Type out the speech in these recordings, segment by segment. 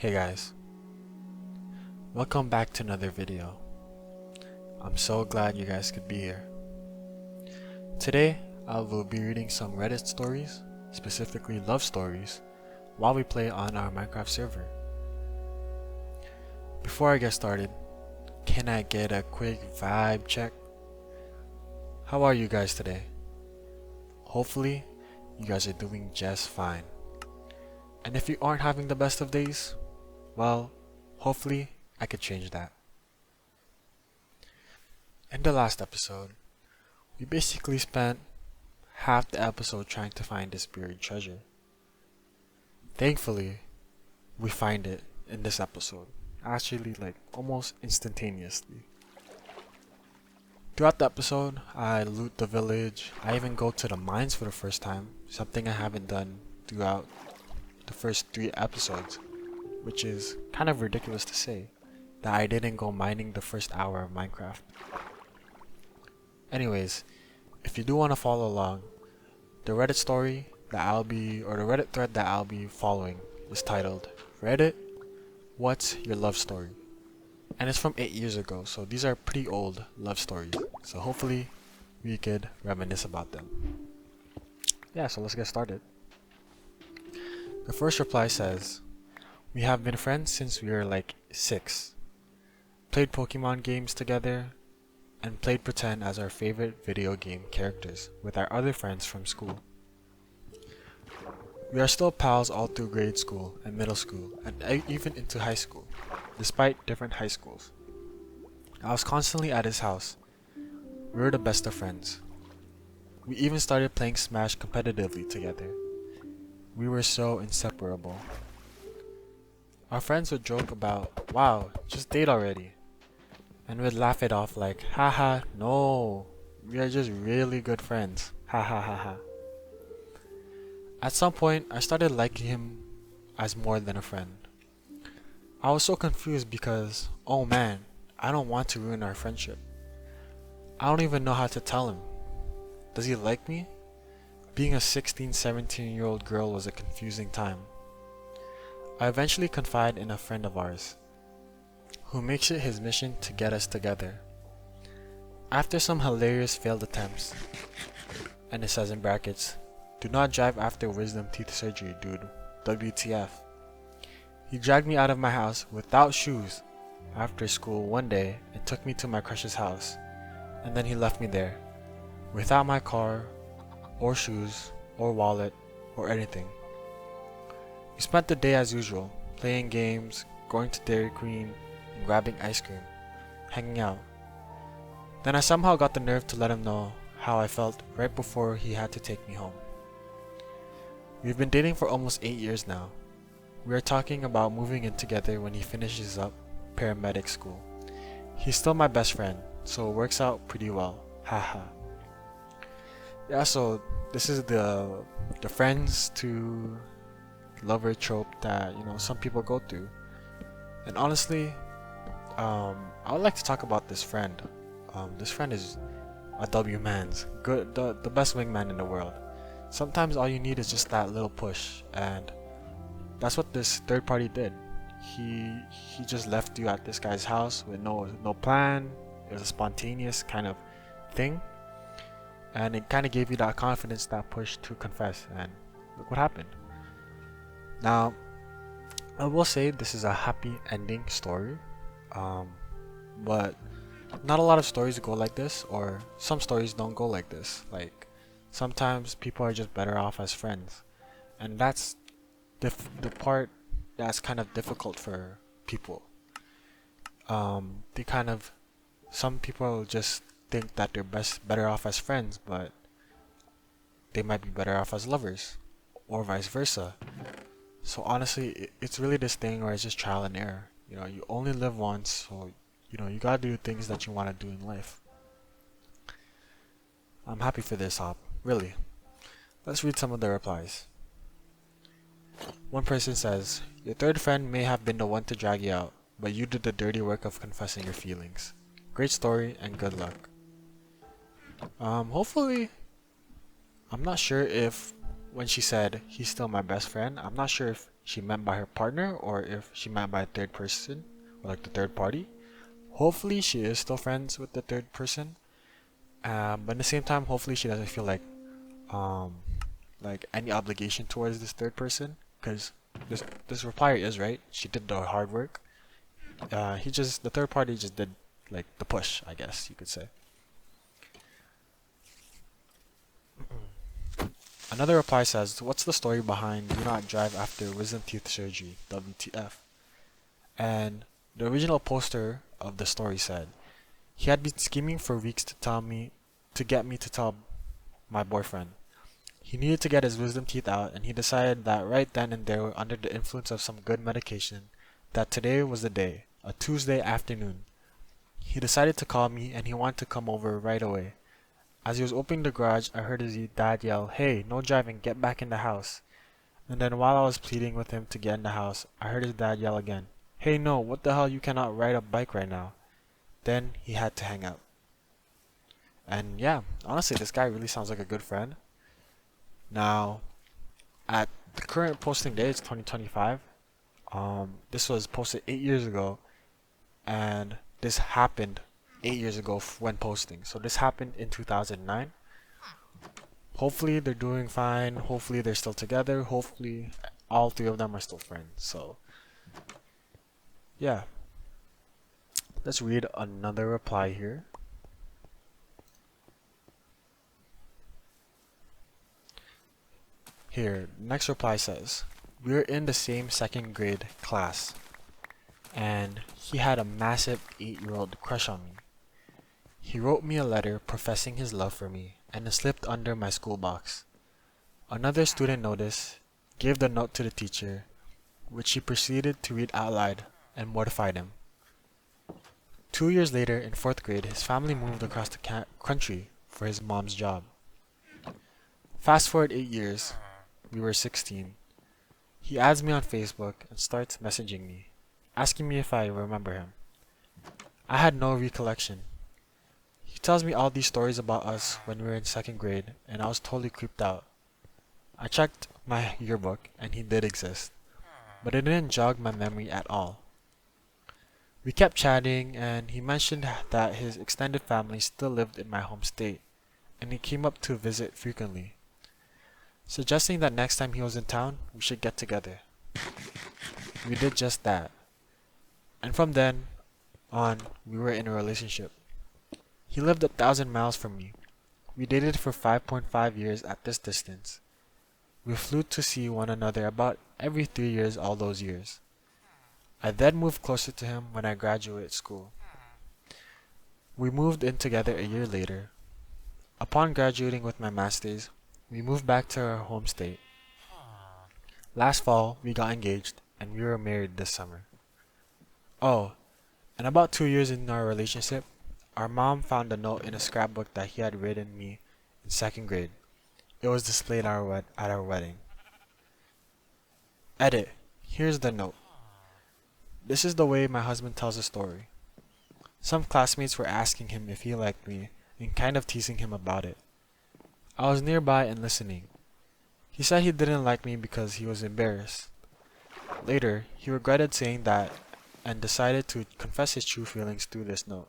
Hey guys, welcome back to another video. I'm so glad you guys could be here. Today, I will be reading some Reddit stories, specifically love stories, while we play on our Minecraft server. Before I get started, can I get a quick vibe check? How are you guys today? Hopefully, you guys are doing just fine. And if you aren't having the best of days, well, hopefully I could change that. In the last episode, we basically spent half the episode trying to find this buried treasure. Thankfully, we find it in this episode, actually like almost instantaneously. Throughout the episode, I loot the village, I even go to the mines for the first time, something I haven't done throughout the first 3 episodes, which is kind of ridiculous to say, that I didn't go mining the first hour of Minecraft. Anyways, if you do want to follow along, the Reddit story that the Reddit thread that I'll be following is titled Reddit, What's Your Love Story? And it's from 8 years ago, so these are pretty old love stories. So hopefully we could reminisce about them. Yeah, so let's get started. The first reply says, "We have been friends since we were like 6. Played Pokemon games together and played pretend as our favorite video game characters with our other friends from school. We are still pals all through grade school and middle school and even into high school, despite different high schools. I was constantly at his house. We were the best of friends. We even started playing Smash competitively together. We were so inseparable. Our friends would joke about, 'Wow, just date already,' and we'd laugh it off like, 'Haha, no, we are just really good friends, ha ha ha ha.' At some point, I started liking him as more than a friend. I was so confused because, oh man, I don't want to ruin our friendship. I don't even know how to tell him. Does he like me? Being a 16, 17-year-old girl was a confusing time. I eventually confide in a friend of ours, who makes it his mission to get us together. After some hilarious failed attempts, and it says in brackets, 'Do not drive after wisdom teeth surgery, dude. WTF.' He dragged me out of my house without shoes after school one day and took me to my crush's house, and then he left me there, without my car, or shoes, or wallet, or anything. We spent the day as usual, playing games, going to Dairy Queen, and grabbing ice cream, hanging out. Then I somehow got the nerve to let him know how I felt right before he had to take me home. We've been dating for almost 8 years now. We are talking about moving in together when he finishes up paramedic school. He's still my best friend, so it works out pretty well, haha." Yeah, so this is the friends to lover trope that some people go through. And honestly, I would like to talk about this friend. This friend is a W man's good, the best wingman in the world. Sometimes all you need is just that little push, and that's what this third party did. He just left you at this guy's house with no plan. It was a spontaneous kind of thing, and it kind of gave you that confidence, that push to confess, and look what happened. Now, I will say this is a happy ending story, but not a lot of stories go like this, or some stories don't go like this. Like, sometimes people are just better off as friends, and that's the part that's kind of difficult for people. Some people just think that they're better off as friends, but they might be better off as lovers, or vice versa. So honestly, it's really this thing where it's just trial and error. You only live once, so you gotta do things that you want to do in life. I'm happy for this hop, really. Let's read some of the replies. One person says, "Your third friend may have been the one to drag you out, but you did the dirty work of confessing your feelings. Great story and good luck." Hopefully, I'm not sure if when she said he's still my best friend, I'm not sure if she meant by her partner or if she meant by a third person or like the third party. Hopefully she is still friends with the third person. But at the same time, hopefully she doesn't feel um like any obligation towards this third person, because this replier is right. She did the hard work. The third party just did like the push, I guess you could say. Another reply says, "What's the story behind do not drive after wisdom teeth surgery? WTF?" And the original poster of the story said, he had been scheming for weeks to get me to tell my boyfriend. He needed to get his wisdom teeth out, and he decided that right then and there, under the influence of some good medication, that today was the day, a Tuesday afternoon. He decided to call me, and he wanted to come over right away. As he was opening the garage, I heard his dad yell, "Hey, no driving, get back in the house." And then while I was pleading with him to get in the house, I heard his dad yell again, "Hey, no, what the hell, you cannot ride a bike right now." Then he had to hang up. And yeah, honestly, this guy really sounds like a good friend. Now, at the current posting date, it's 2025. This was posted 8 years ago, and this happened 8 years ago when posting. So this happened in 2009. Hopefully they're doing fine. Hopefully they're still together. Hopefully all three of them are still friends. So yeah, let's read another reply here. Here, next reply says, "We're in the same second grade class, and he had a massive 8-year-old crush on me. He wrote me a letter professing his love for me, and it slipped under my school box. Another student noticed, gave the note to the teacher, which she proceeded to read out loud and mortified him. 2 years later, in 4th grade, his family moved across the country for his mom's job. Fast forward 8 years, we were 16. He adds me on Facebook and starts messaging me, asking me if I remember him. I had no recollection. He tells me all these stories about us when we were in 2nd grade, and I was totally creeped out. I checked my yearbook, and he did exist, but it didn't jog my memory at all. We kept chatting, and he mentioned that his extended family still lived in my home state, and he came up to visit frequently, suggesting that next time he was in town, we should get together. We did just that, and from then on, we were in a relationship. He lived 1,000 miles from me. We dated for 5.5 years at this distance. We flew to see one another about every 3 years all those years. I then moved closer to him when I graduated school. We moved in together a year later. Upon graduating with my master's, we moved back to our home state. Last fall, we got engaged, and we were married this summer. Oh, and about 2 years in our relationship, our mom found a note in a scrapbook that he had written me in 2nd grade. It was displayed at our wedding. Edit. Here's the note. This is the way my husband tells the story. Some classmates were asking him if he liked me and kind of teasing him about it. I was nearby and listening. He said he didn't like me because he was embarrassed. Later, he regretted saying that and decided to confess his true feelings through this note.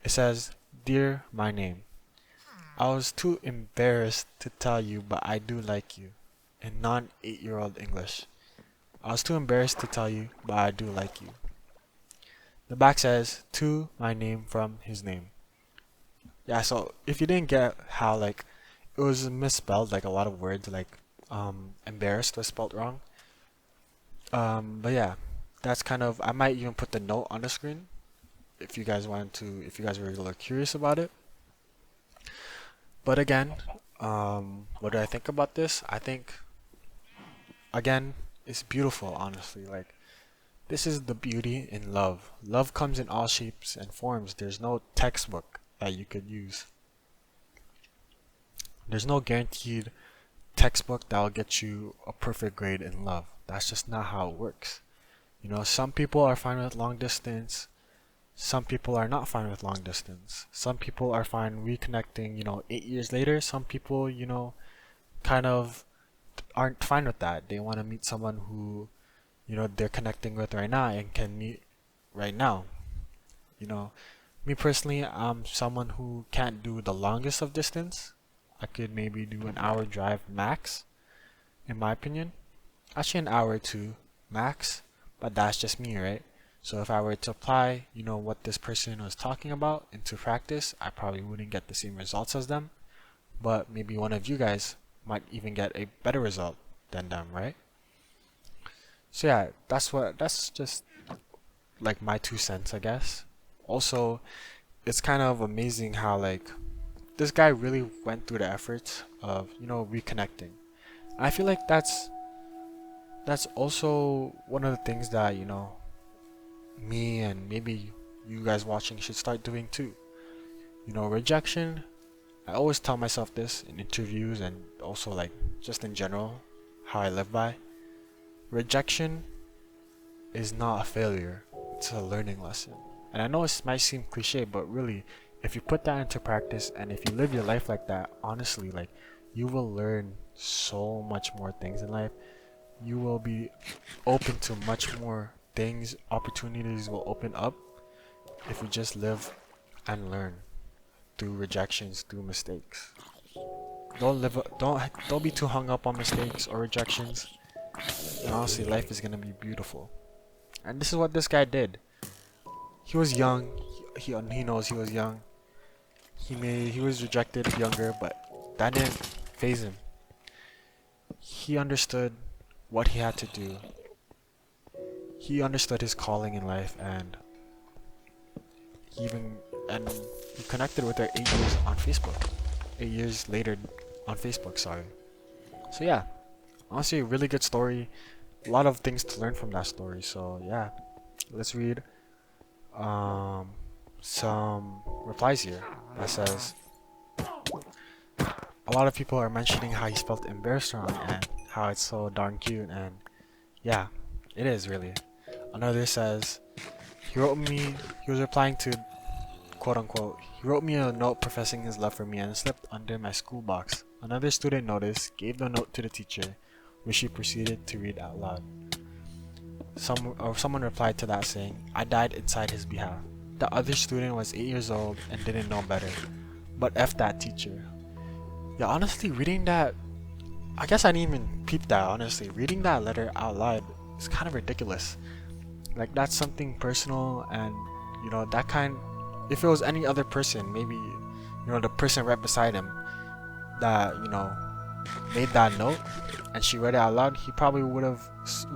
It says, "Dear my name. I was too embarrassed to tell you, but I do like you," in non-8-year-old English. I was too embarrassed to tell you, but I do like you. The back says, "To my name from his name." Yeah, so if you didn't get how like it was misspelled, like a lot of words like embarrassed was spelled wrong. But yeah, that's kind of, I might even put the note on the screen if you guys if you guys were a little curious about it. But again, what do I think about this? I think, again, it's beautiful, honestly. Like, this is the beauty in love. Love comes in all shapes and forms. There's no textbook that you could use. There's no guaranteed textbook that will get you a perfect grade in love. That's just not how it works. You know, some people are fine with long distance. Some people are not fine with long distance. Some people are fine reconnecting, 8 years later. Some people, kind of aren't fine with that. They want to meet someone who, they're connecting with right now and can meet right now. You know, me personally, I'm someone who can't do the longest of distance. I could maybe do an hour drive max, in my opinion. Actually, an hour or two max, but that's just me, right? So if I were to apply, what this person was talking about into practice, I probably wouldn't get the same results as them, but maybe one of you guys might even get a better result than them, right? So yeah, that's just like my 2 cents, I guess. Also, it's kind of amazing how like this guy really went through the efforts of, reconnecting. I feel like that's also one of the things that, me and maybe you guys watching should start doing too. Rejection, I always tell myself this in interviews and also like just in general, how I live by. Rejection is not a failure, it's a learning lesson. And I know it might seem cliche, but really, if you put that into practice and if you live your life like that, honestly, like you will learn so much more things in life. You will be open to much more things, opportunities will open up if you just live and learn through rejections, through mistakes. Don't be too hung up on mistakes or rejections. And honestly, life is gonna be beautiful. And this is what this guy did. He was young. He knows he was young. He was rejected younger, but that didn't phase him. He understood what he had to do. He understood his calling in life, and he connected with her 8 years on Facebook. 8 years later on Facebook, sorry. So yeah, honestly, a really good story. A lot of things to learn from that story. So yeah, let's read some replies here that says a lot of people are mentioning how he's felt embarrassed around and how it's so darn cute, and yeah, it is really. Another says he was replying to quote unquote, he wrote me a note professing his love for me and slipped under my school box. Another student noticed, gave the note to the teacher, which she proceeded to read out loud. Someone replied to that saying, I died inside his behalf. The other student was 8 years old and didn't know better. But F that teacher. Yeah, honestly, reading that, I guess I didn't even peep that, honestly. Reading that letter out loud is kind of ridiculous. Like, that's something personal, and, if it was any other person, maybe, the person right beside him that, made that note, and she read it out loud, he probably would have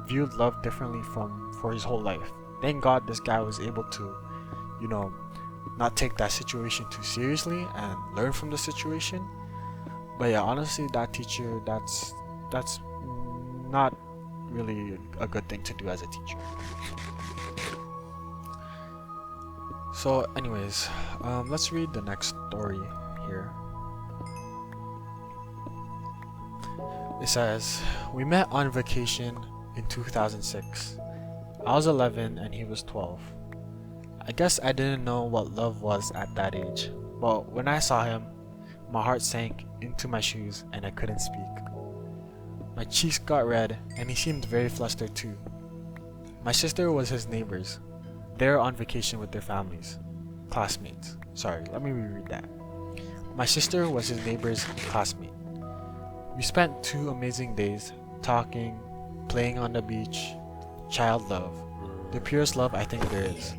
viewed love differently for his whole life. Thank God this guy was able to, not take that situation too seriously and learn from the situation. But yeah, honestly, that teacher, that's not really a good thing to do as a teacher. So anyways, let's read the next story here. It says, we met on vacation in 2006. I was 11 and he was 12. I guess I didn't know what love was at that age, but when I saw him, my heart sank into my shoes and I couldn't speak. My cheeks got red and he seemed very flustered too. My sister was his neighbors. They were on vacation with their families. Classmates. Sorry, let me reread that. My sister was his neighbor's classmate. We spent 2 amazing days talking, playing on the beach, child love, the purest love I think there is.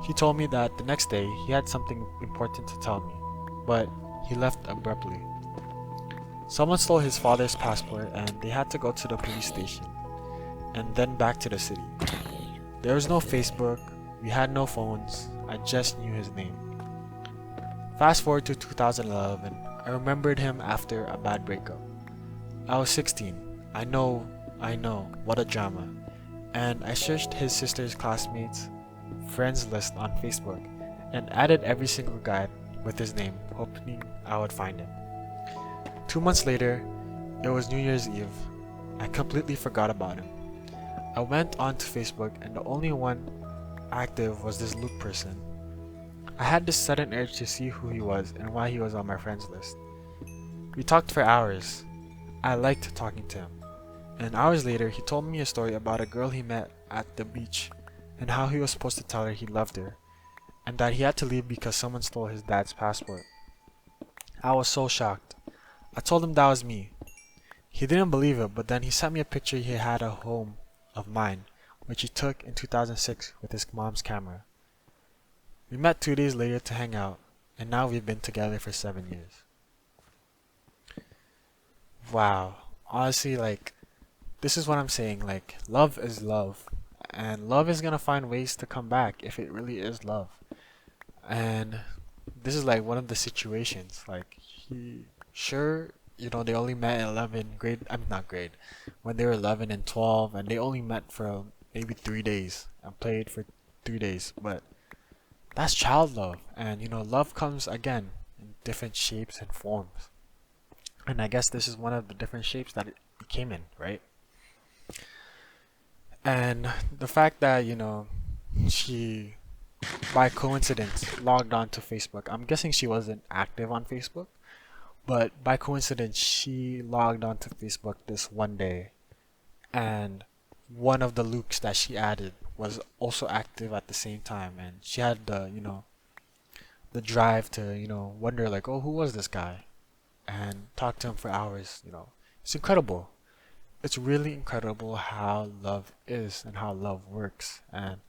He told me that the next day he had something important to tell me, but he left abruptly. Someone stole his father's passport and they had to go to the police station, and then back to the city. There was no Facebook, we had no phones, I just knew his name. Fast forward to 2011, I remembered him after a bad breakup. I was 16, I know, what a drama. And I searched his sister's classmates' friends list on Facebook and added every single guy with his name, hoping I would find him. 2 months later, it was New Year's Eve. I completely forgot about him. I went onto Facebook and the only one active was this Luke person. I had this sudden urge to see who he was and why he was on my friends list. We talked for hours. I liked talking to him. And hours later, he told me a story about a girl he met at the beach and how he was supposed to tell her he loved her and that he had to leave because someone stole his dad's passport. I was so shocked. I told him that was me. He didn't believe it, but then he sent me a picture he had at home of mine, which he took in 2006 with his mom's camera. We met 2 days later to hang out, and now we've been together for 7 years. Wow. Honestly, like, this is what I'm saying. Like, love is love. And love is gonna find ways to come back if it really is love. And this is like one of the situations. Like, sure, they only met in 11 grade. I'm not grade. When they were 11 and 12, and they only met for maybe 3 days and played for 3 days. But that's child love. And, love comes again in different shapes and forms. And I guess this is one of the different shapes that it came in, right? And the fact that, she, by coincidence, logged on to Facebook. I'm guessing she wasn't active on Facebook, but by coincidence, she logged on to Facebook this one day. And one of the Lukes that she added was also active at the same time. And she had the drive to, wonder like, oh, who was this guy? And talk to him for hours. It's incredible. It's really incredible how love is and how love works. And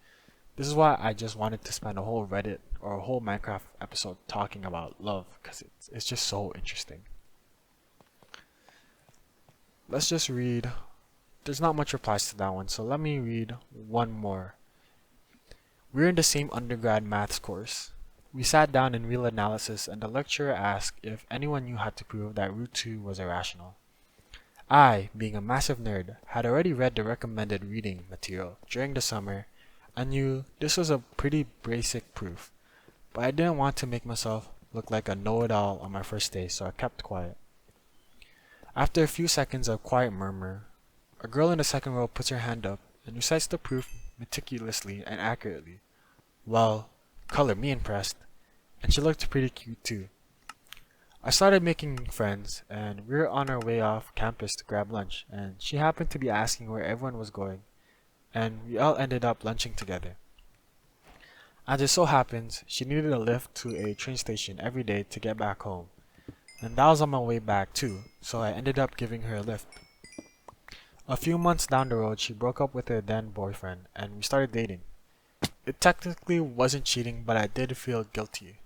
this is why I just wanted to spend a whole Reddit or a whole Minecraft episode talking about love, because it's just so interesting. Let's just read. There's not much replies to that one, so let me read one more. We're in the same undergrad maths course. We sat down in real analysis, and the lecturer asked if anyone knew how to prove that root 2 was irrational. I, being a massive nerd, had already read the recommended reading material during the summer and knew this was a pretty basic proof, but I didn't want to make myself look like a know-it-all on my first day, so I kept quiet. After a few seconds of quiet murmur, a girl in the second row puts her hand up and recites the proof meticulously and accurately. Well, color me impressed, and she looked pretty cute too. I started making friends, and we were on our way off campus to grab lunch, and she happened to be asking where everyone was going, and we all ended up lunching together. As it so happens, she needed a lift to a train station every day to get back home, and that was on my way back too, so I ended up giving her a lift. A few months down the road, she broke up with her then boyfriend, and we started dating. It technically wasn't cheating, but I did feel guilty.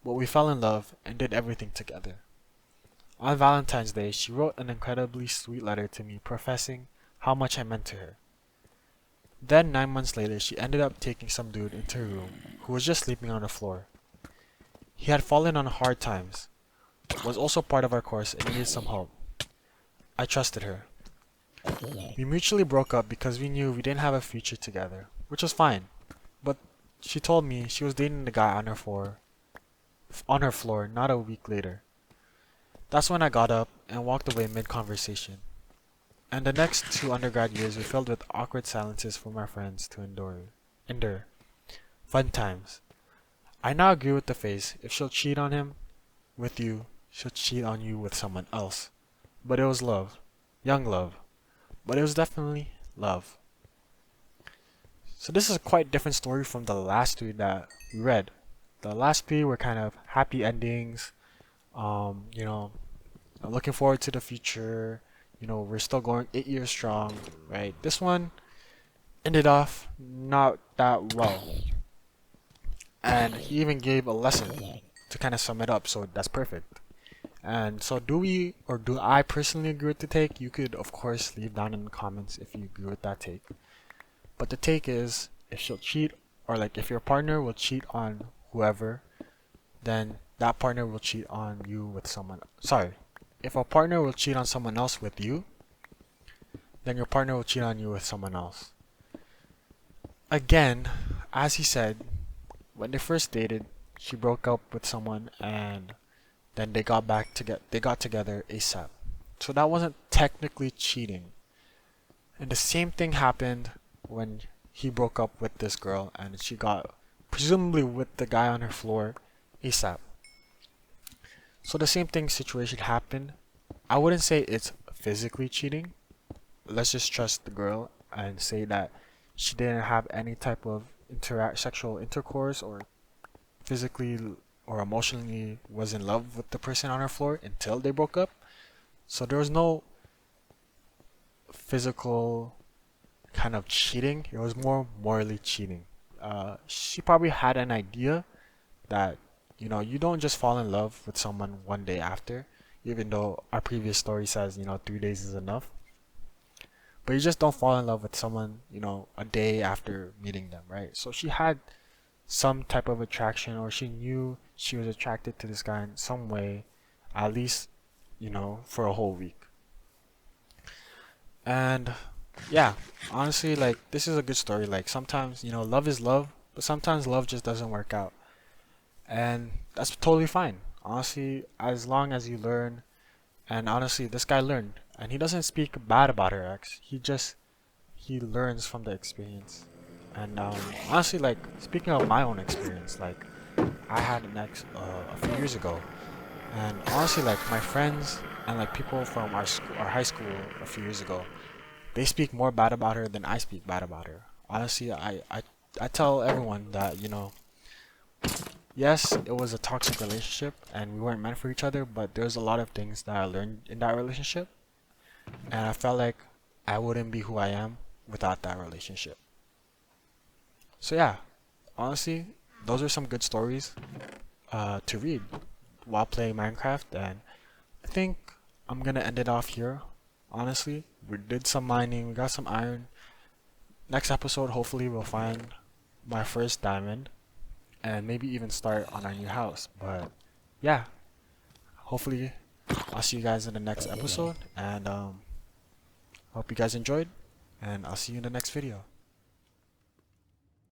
But we fell in love and did everything together. On Valentine's Day, she wrote an incredibly sweet letter to me professing how much I meant to her. Then 9 months later, she ended up taking some dude into her room who was just sleeping on the floor. He had fallen on hard times, was also part of our course and needed some help. I trusted her. We mutually broke up because we knew we didn't have a future together, which was fine. But she told me she was dating the guy on her floor not a week later. That's when I got up and walked away mid-conversation. And the next 2 undergrad years were filled with awkward silences from our friends to endure. Fun times. I now agree with the phrase, if she'll cheat on him with you, she'll cheat on you with someone else. But it was love. Young love. But it was definitely love. So this is a quite different story from the last 3 that we read. The last 3 were kind of happy endings. Looking forward to the future. We're still going 8 years strong, right? This one ended off not that well. And he even gave a lesson to kind of sum it up, so that's perfect. And so do I personally agree with the take? You could, of course, leave down in the comments if you agree with that take. But the take is, if she'll cheat, or like if your partner will cheat on whoever, then that partner will cheat on you with someone. Sorry, if a partner will cheat on someone else with you, then your partner will cheat on you with someone else. Again, as he said, when they first dated, she broke up with someone and then they got together ASAP. So that wasn't technically cheating. And the same thing happened when he broke up with this girl and she got presumably with the guy on her floor ASAP. So the same situation happened. I wouldn't say it's physically cheating, let's just trust the girl and say that she didn't have any type of sexual intercourse or physically or emotionally was in love with the person on her floor until they broke up. So there was no physical kind of cheating. It was more morally cheating. She probably had an idea that, you don't just fall in love with someone one day after, even though our previous story says, 3 days is enough. But you just don't fall in love with someone, a day after meeting them, right? So she had some type of attraction, or she knew she was attracted to this guy in some way, at least, for a whole week. And yeah, honestly, like, this is a good story. Like, sometimes, love is love, but sometimes love just doesn't work out. And that's totally fine. Honestly, as long as you learn, and honestly, this guy learned, and he doesn't speak bad about her ex. He learns from the experience. And honestly, like, speaking of my own experience, like, I had an ex a few years ago, and honestly, like, my friends and like people from our high school a few years ago, they speak more bad about her than I speak bad about her. Honestly, I tell everyone that, yes, it was a toxic relationship and we weren't meant for each other, but there's a lot of things that I learned in that relationship, and I felt like I wouldn't be who I am without that relationship. So yeah, honestly, those are some good stories to read while playing Minecraft, and I think I'm gonna end it off here. Honestly, we did some mining, we got some iron. Next episode, hopefully, we'll find my first diamond and maybe even start on our new house. But yeah, hopefully, I'll see you guys in the next episode, and hope you guys enjoyed, and I'll see you in the next video.